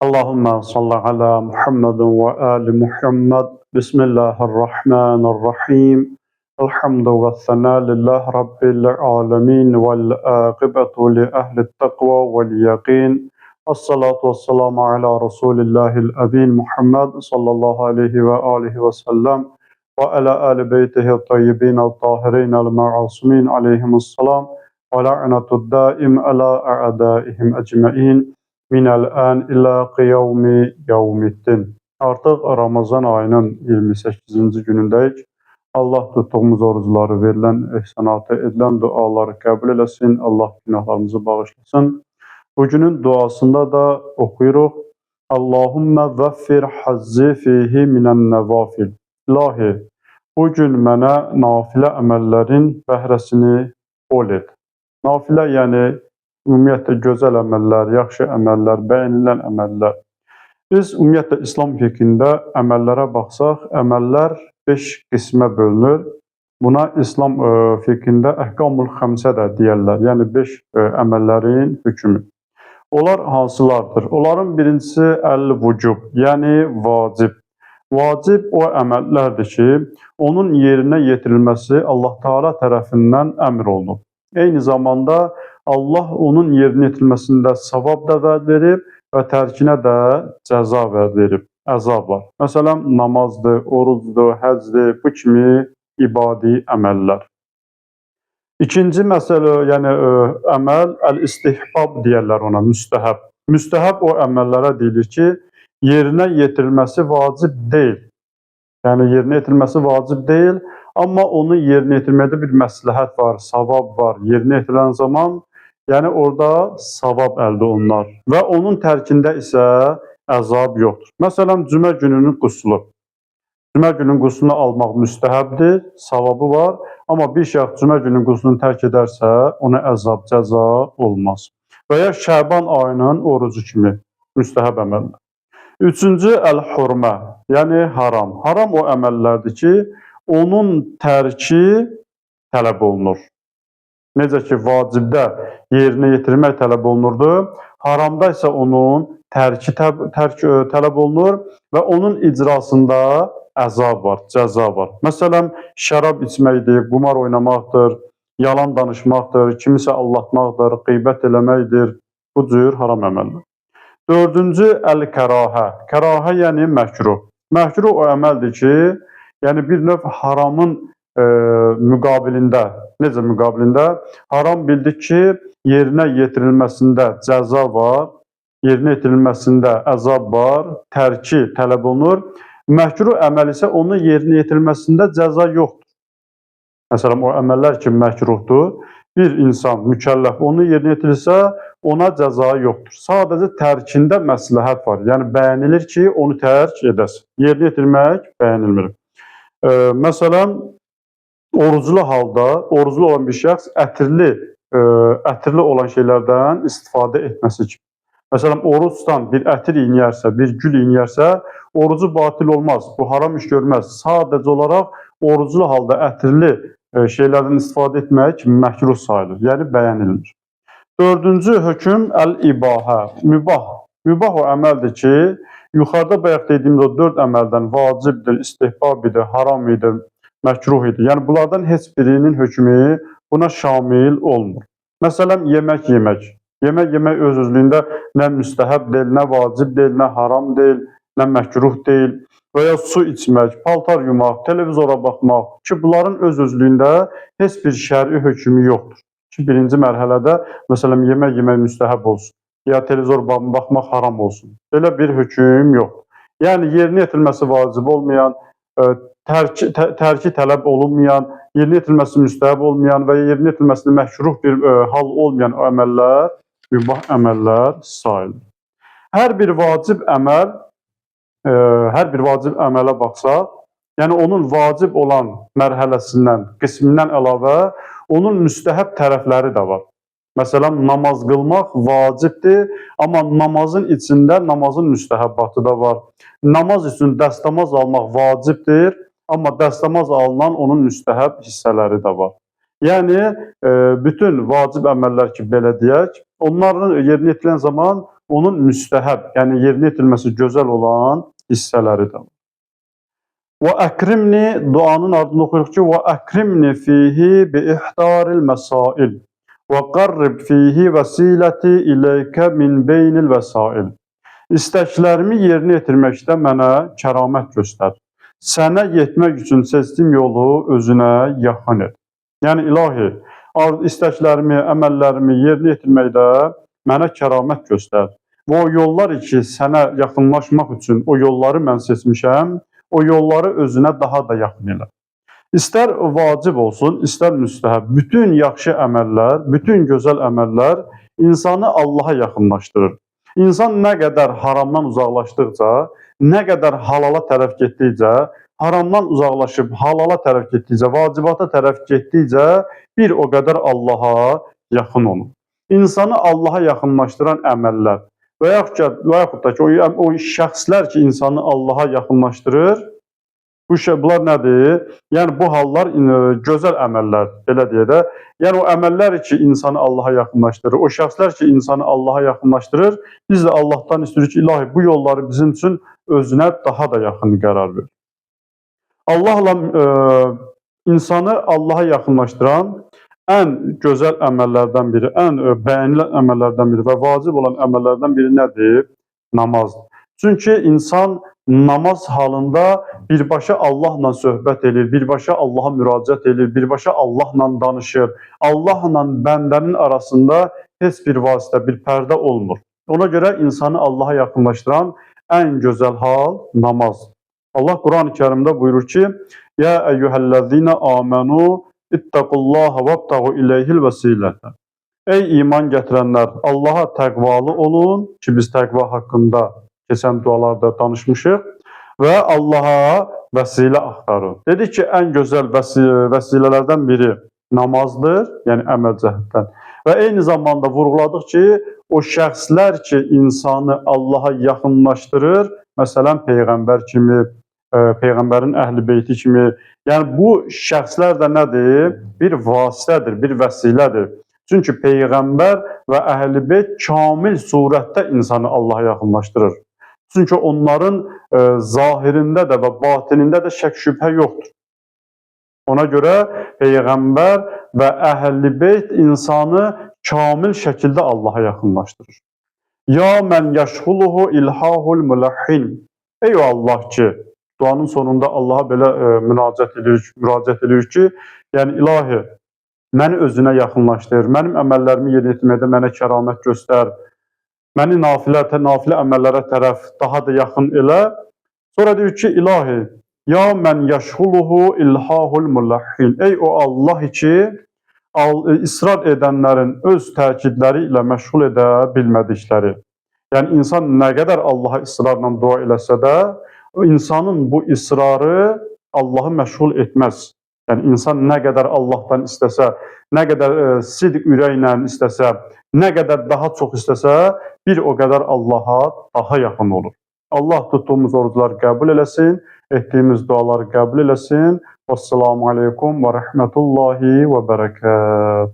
Allahümme salli ala Muhammedin ve ali Muhammed. Bismillahirrahmanirrahim. Elhamdü ve sena lillah Rabbil alemin vel akibetu li ehlit takva vel yakin. Esselatu vesselamu ala Resulillahil ebin Muhammed sallallahu aleyhi ve alihi ve sellem ve ala ali beytihi tayyibin el-tahirin el-ma'asumin aleyhimusselam ve la'netud daim ala a'daihim ecmain. Minəl-ən ilə qiyavmi yavmiddin. Artıq Ramazan ayının 28-ci günündəyik. Allah tutduğumuz orucları, verilən ehsanatı, edilən duaları qəbul eləsin. Allah günahlarımızı bağışlasın. Bugünün duasında da oxuyuruq. Allahümmə vəffir hazzi fihi minən nəvafil. İlahi, bugün mənə nafilə əməllərin bəhrəsini bol et. Nafilə yəni ümumiyyətlə gözəl əməllər, yaxşı əməllər, bəyənilən əməllər. Biz ümumiyyətlə İslam fiqhində əməllərə baxsaq, əməllər 5 qismə bölünür. Buna İslam fiqhində əhkamul xəmsə də deyərlər, yəni 5 əməllərin hükmü. Onlar hansılardır? Onların birincisi əl-vücub, yəni vacib. Vacib o əməllərdir ki, onun yerinə yetirilməsi Allah Teala tərəfindən əmr olunub. Eyni zamanda Allah onun yerinə yetirilməsində savab da vəd verib və tərkinə də cəza vəd verib, əzab var. Məsələn, namazdır, orucdur, həcdir, bu kimi ibadi əməllər. İkinci məsələ, yəni əməl, əl-istihbab deyərlər ona, müstəhəb. Müstəhəb o əməllərə deyilir ki, yerinə yetirilməsi vacib deyil. Yəni, yerinə yetirilməsi vacib deyil, amma onu yerinə yetirmədə bir məsləhət var, savab var. Yerinə yetirilən zaman, yəni orada savab əldə olunar və onun tərkində isə əzab yoxdur. Məsələn, cümə gününün quslu. Cümə gününün quslunu almaq müstəhəbdir, savabı var, amma bir şəxs cümə gününün quslunu tərk edərsə, ona əzab, cəza olmaz. Və ya Şəban ayının orucu kimi müstəhəb əməllər. Üçüncü, əl-hurmə, yəni haram. Haram o əməllərdir ki, onun tərki tələb olunur. Necə ki, vacibdə yerinə yetirmək tələb olunurdu, haramda isə onun tərki tələb olunur və onun icrasında əzab var, cəza var. Məsələn, şərab içməkdir, qumar oynamaqdır, yalan danışmaqdır, kimisə aldatmaqdır, qeybət eləməkdir, bu cür haram əməldir. Dördüncü, əl-kərahə. Kərahə yəni məkruh. Məkruh o əməldir ki, yəni bir növ haramın müqabilində, necə müqabilində? Haram bildik ki, yerinə yetirilməsində cəza var, yerinə yetirilməsində əzab var, tərki tələb olunur. Məkruh əməl isə onun yerinə yetirilməsində cəza yoxdur. Məsələn, o əməllər ki, məkruhdur, bir insan, mükəlləf onu yerinə yetirirsə, ona cəza yoxdur. Sadəcə tərkində məsləhət var. Yəni, bəyənilir ki, onu tərk edəsin. Yerinə yetirmək bəyənilmir. Məsələn, oruclu halda, oruclu olan bir şəxs ətirli olan şeylərdən istifadə etməsi kimi. Məsələn, oruc tutan bir ətir yeyərsə, bir gül yeyərsə, orucu batil olmaz, bu haram iş görməz. Sadəcə olaraq oruclu halda ətirli şeylərdən istifadə etmək məkruh sayılır, yəni bəyənilmir. Dördüncü hökm əl-ibahə, mübah. Mübah o əməldir ki, yuxarıda bayaq dediyimiz o 4 əməldən vacibdir, istihbab idi, haram idi, məkruh idi. Yəni, bunlardan heç birinin hökmü buna şamil olmur. Məsələn, yemək yemək. Yemək yemək öz-özlüyündə nə müstəhəb deyil, nə vacib deyil, nə haram deyil, nə məkruh deyil. Və ya su içmək, paltar yumaq, televizora baxmaq ki, bunların öz-özlüyündə heç bir şəri hökmü yoxdur. Ki, birinci mərhələdə, məsələn, yemək yemək müstəhəb olsun, ya televizor baxmaq haram olsun. Belə bir hökm yoxdur. Yəni, yerinə yetirilməsi vacib olmayan, tərki tələb olunmayan, yerinə yetirilməsi müstəhəb olmayan və ya yerinə yetirilməsi məkruh bir hal olmayan o əməllər, mübah əməllər sayılır. Hər bir vacib əmələ baxsaq, yəni onun vacib olan mərhələsindən, qismindən əlavə, onun müstəhəb tərəfləri də var. Məsələn, namaz qılmaq vacibdir, amma namazın içində namazın müstəhəbbatı da var. Namaz üçün dəstəmaz almaq vacibdir, amma dəstəmaz alınan onun müstəhəb hissələri də var. Yəni, bütün vacib əməllər ki, belə deyək, onların yerinə yetirilən zaman onun müstəhəb, yəni yerinə yetirilməsi gözəl olan hissələri də var. Və əkrimni duanın ardında oxuyuruq ki, və əkrimni fihi bi ihdaril məsail və qarrib fihi vəsiləti iləykə min beynil vəsail. İstəklərimi yerinə yetirməkdə mənə kəramət göstər. Sənə yetmək üçün seçdiyim yolu özünə yaxın et. Yəni ilahi, istəklərimi, əməllərimi yerinə yetirməkdə mənə kəramət göstər. Və o yollar ki, sənə yaxınlaşmaq üçün o yolları mən seçmişəm, o yolları özünə daha da yaxın elə. İstər vacib olsun, istər müstəhəb, bütün yaxşı əməllər, bütün gözəl əməllər insanı Allaha yaxınlaşdırır. İnsan nə qədər haramdan uzaqlaşdıqca, nə qədər halala tərəf getdikcə, haramdan uzaqlaşıb halala tərəf getdikcə, vacibata tərəf getdikcə bir o qədər Allaha yaxın olur. İnsanı Allaha yaxınlaşdıran əməllər və yaxud da ki, o şəxslər ki, insanı Allaha yaxınlaşdırır, bunlar nədir? Yəni, bu hallar gözəl əməllər, belə deyə də. Yəni, o əməllər ki, insanı Allaha yaxınlaşdırır, o şəxslər ki, insanı Allaha yaxınlaşdırır, biz də Allahdan istəyirik ki, ilahi, bu yolları bizim üçün özünə daha da yaxın qərar ver. Allahla insanı Allaha yaxınlaşdıran ən gözəl əməllərdən biri, ən bəyənilən əməllərdən biri və vacib olan əməllərdən biri nədir? Namazdır. Çünki insan namaz halında birbaşa Allahla söhbət edir, birbaşa Allaha müraciət edir, birbaşa Allahla danışır. Allahla bəndənin arasında heç bir vasitə, bir pərdə olmur. Ona görə insanı Allaha yaxınlaşdıran ən gözəl hal namazdır. Allah Quran-ı Kərimdə buyurur ki, Ya eyyuhəl-ləzina amanu İttəqullaha vəbtəğu iləyhil vəsilətə. Ey iman gətirənlər, Allaha təqvalı olun ki, biz təqva haqqında keçən dualarda danışmışıq və Allaha vəsilə axtarın. Dedik ki, ən gözəl vəsilələrdən biri namazdır, yəni əməl cəhətdən. Və eyni zamanda vurğuladıq ki, o şəxslər ki, insanı Allaha yaxınlaşdırır, məsələn, Peyğəmbər kimi, Peyğəmbərin əhl-i beyti kimi, yəni bu şəxslər də nədir? Bir vasitədir, bir vəsilədir. Çünki Peyğəmbər və əhl-i beyt kamil surətdə insanı Allaha yaxınlaşdırır. Çünki onların zahirində də və batinində də şək şübhə yoxdur. Ona görə Peyğəmbər və əhl-i beyt insanı kamil şəkildə Allaha yaxınlaşdırır. Ya mən yəşğuluhu ilhahul mülahhin. Ey o Allah ki, duanın sonunda Allaha belə müraciət edirik ki, yəni ilahi, məni özünə yaxınlaşdır, mənim əməllərimi yerinə yetirməkdə mənə kəramət göstər, məni nafilə əməllərə tərəf daha da yaxın elə. Sonra deyir ki, ilahi, ya mən yəşğuluhu ilhahul mülahhin. Ey o Allah ki, israr edənlərin öz təkidləri ilə məşğul edə bilmədikləri. Yəni, insan nə qədər Allaha israrla dua eləsə də, insanın bu israrı Allahı məşğul etməz. Yəni, insan nə qədər Allahdan istəsə, nə qədər sidq ürəklə istəsə, nə qədər daha çox istəsə, bir o qədər Allaha daha yaxın olur. Allah tutduğumuz orucları qəbul eləsin, etdiyimiz duaları qəbul eləsin. Vəssalamu aleykum və rəhmətullahi və bərəkət.